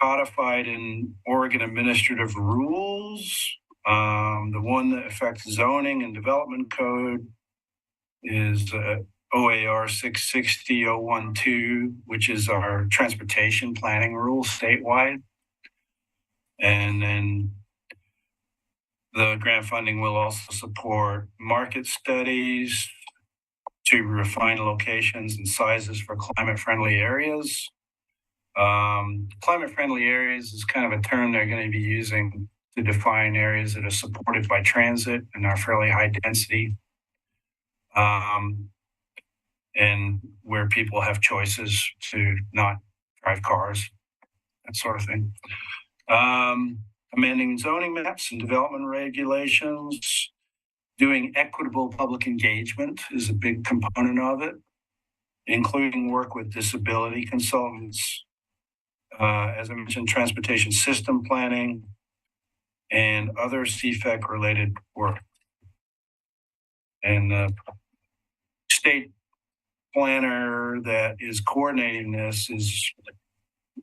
codified in Oregon administrative rules. The one that affects zoning and development code is OAR 660.012, which is our transportation planning rule statewide. And then the grant funding will also support market studies to refine locations and sizes for climate-friendly areas. Climate-friendly areas is kind of a term they're going to be using to define areas that are supported by transit and are fairly high density, and where people have choices to not drive cars, that sort of thing. Amending zoning maps and development regulations. Doing equitable public engagement is a big component of it, including work with disability consultants. As I mentioned, transportation system planning and other CFEC related work. And the state planner that is coordinating this is,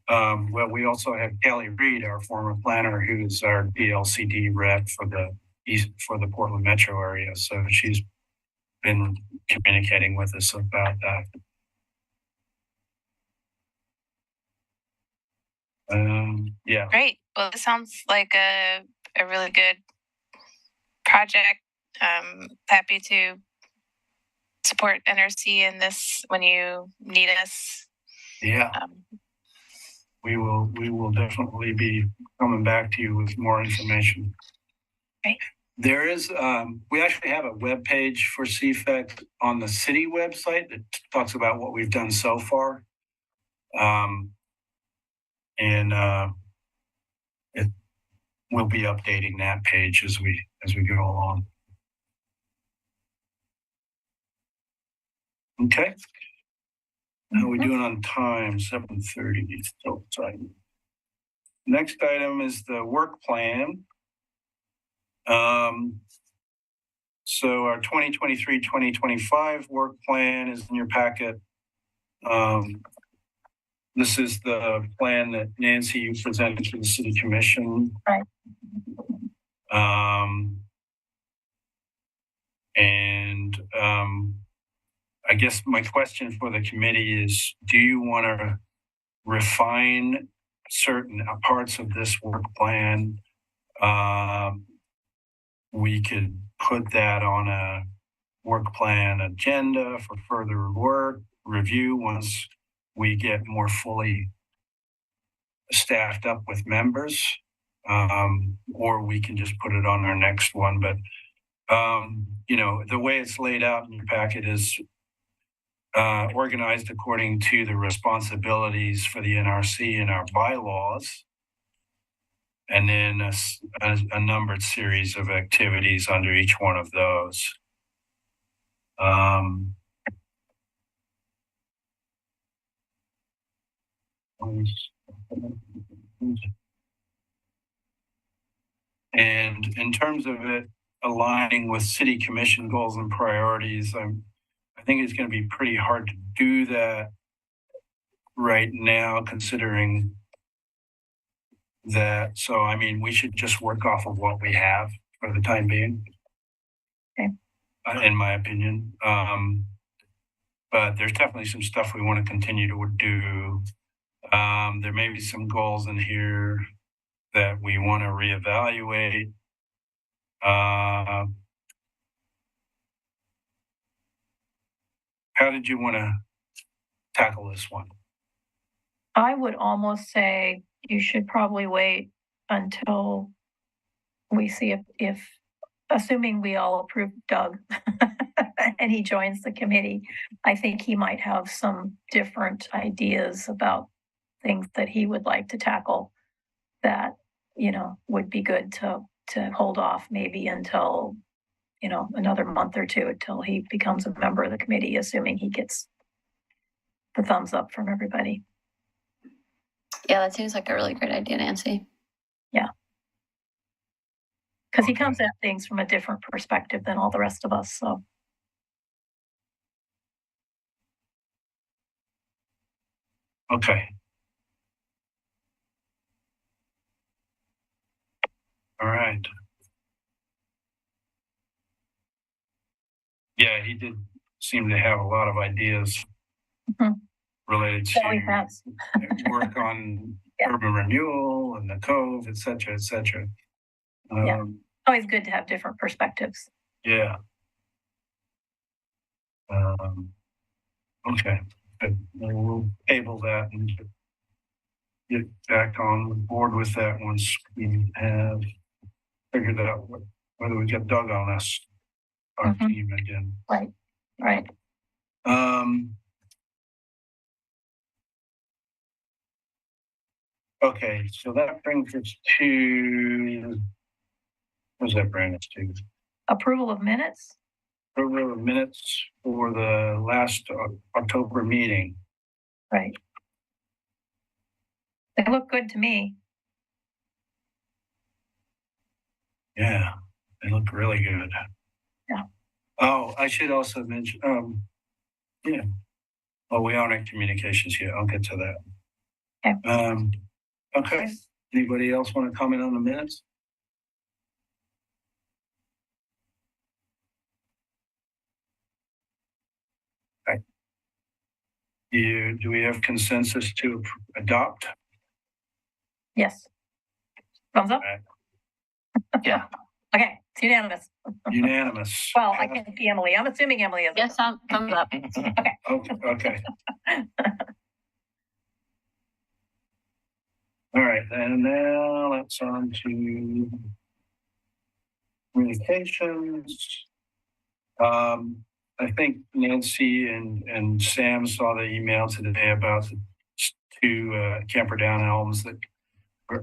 well, we also have Kelly Reed, our former planner, who's our DLCD rep for the Portland metro area. So she's been communicating with us about that. Yeah. Great. Well, it sounds like a really good project. Happy to support NRC in this when you need us. Yeah. We will definitely be coming back to you with more information. Right. There is, we actually have a web page for CFEC on the city website that talks about what we've done so far. We'll be updating that page as we go along. Okay. How are we doing on time? 7:30. Still time. Next item is the work plan. So our 2023-2025 work plan is in your packet. This is the plan that Nancy, you presented to the city commission. Right. I guess my question for the committee is, do you want to refine certain parts of this work plan? We could put that on a work plan agenda for further work review once we get more fully staffed up with members, or we can just put it on our next one. But the way it's laid out in your packet is organized according to the responsibilities for the NRC and our bylaws, and then a numbered series of activities under each one of those. And in terms of it aligning with city commission goals and priorities, I think it's going to be pretty hard to do that right now, considering that. So, I mean, we should just work off of what we have for the time being, okay. In my opinion. But there's definitely some stuff we want to continue to do. There may be some goals in here that we want to reevaluate. How did you want to tackle this one? I would almost say you should probably wait until we see if assuming we all approve Doug and he joins the committee, I think he might have some different ideas about things that he would like to tackle that, would be good to hold off maybe until, another month or two until he becomes a member of the committee, assuming he gets the thumbs up from everybody. Yeah, that seems like a really great idea, Nancy. Yeah. Because he comes at things from a different perspective than all the rest of us. So. Okay. All right. Yeah, he did seemed to have a lot of ideas related to work on urban renewal and the cove, et cetera, et cetera. Always good to have different perspectives. Yeah. Okay. But we'll table that and get back on board with that once we have figured out whether we get Doug on our team again. Right. Okay, so that brings us to, what does that bring us to? Approval of minutes? Approval of minutes for the last October meeting. Right. They look good to me. Yeah, they look really good. Yeah. Oh, I should also mention, yeah. Well, we aren't in communications yet. I'll get to that. Okay. Okay. Anybody else want to comment on the minutes? Okay. Do we have consensus to adopt? Yes. Thumbs up? Yeah. Okay, it's unanimous. Unanimous. Well, I can't see Emily. I'm assuming Emily is. Yes, thumbs up. Okay. All right, and now let's on to communications. I think Nancy and Sam saw the email today about the two camper down elms that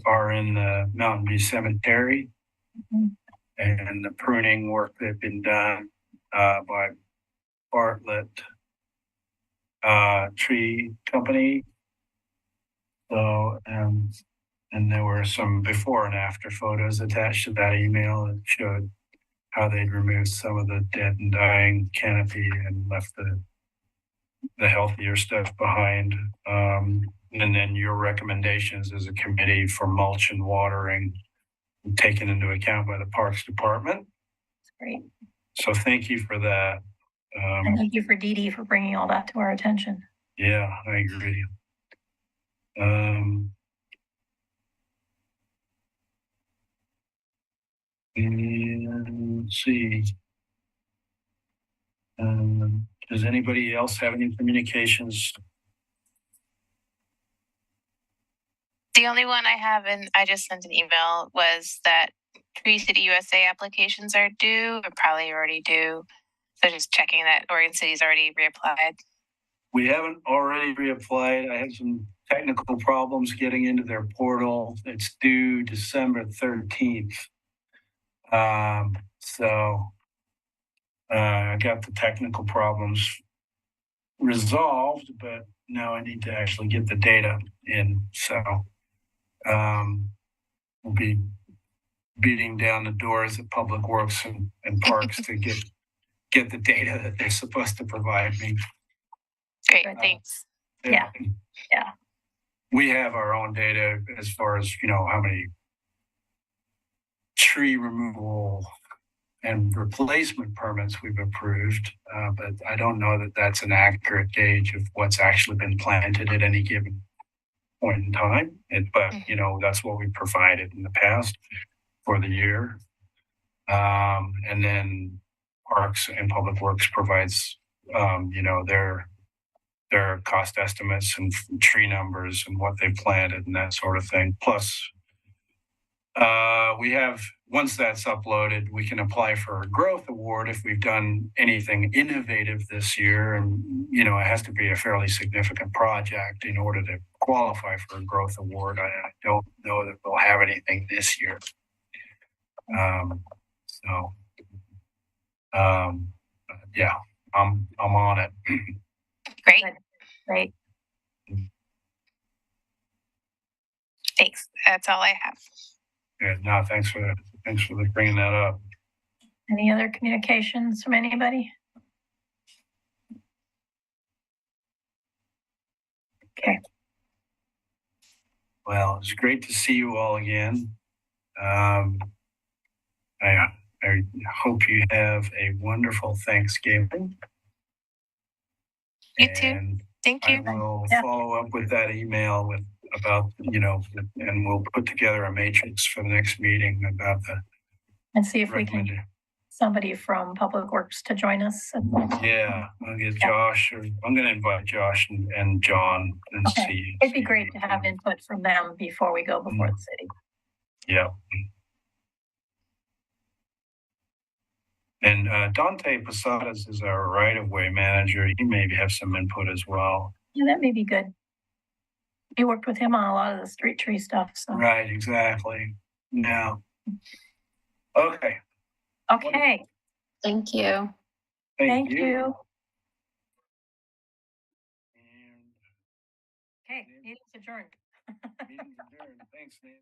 are in the Mountain View Cemetery, and the pruning work that had been done by Bartlett Tree Company. So, and there were some before and after photos attached to that email that showed how they'd removed some of the dead and dying canopy and left the healthier stuff behind. And then your recommendations as a committee for mulch and watering taken into account by the Parks Department. That's great. So thank you for that. And thank you for Dee Dee for bringing all that to our attention. Yeah, I agree. And let's see. Does anybody else have any communications? The only one I have, and I just sent an email, was that Tree City USA applications are due, or probably already due. So just checking that Oregon City's already reapplied. We haven't already reapplied. I had some technical problems getting into their portal. It's due December 13th. So I got the technical problems resolved, but now I need to actually get the data in. So we'll be beating down the doors at Public Works and Parks to get the data that they're supposed to provide me. Great, thanks. Yeah. We have our own data as far as, how many tree removal and replacement permits we've approved, but I don't know that that's an accurate gauge of what's actually been planted at any given point in time. But that's what we provided in the past for the year. And then Parks and Public Works provides, their cost estimates and tree numbers and what they planted and that sort of thing. Plus, we have, once that's uploaded, we can apply for a growth award if we've done anything innovative this year. And, it has to be a fairly significant project in order to qualify for a growth award. I don't know that we'll have anything this year. Yeah, I'm on it. Great. Thanks. That's all I have. Good. No, thanks for bringing that up. Any other communications from anybody? Okay. Well, it's great to see you all again. I hope you have a wonderful Thanksgiving. You too. And Thank I you. will Yeah. follow up with that email about, and we'll put together a matrix for the next meeting about the And see if we can recommended. somebody from Public Works to join us. Yeah, I'll get Josh, or I'm going to invite Josh and John and Okay. see. It'd be great to have input from them before we go before the city. Yeah. And Dante Posadas is our right-of-way manager. He maybe have some input as well. Yeah, that may be good. We worked with him on a lot of the street tree stuff. So. Right, exactly. Yeah. Okay. Okay. Thank you. Thank you. Okay, meeting's adjourned. Meeting's adjourned. Thanks, Nate.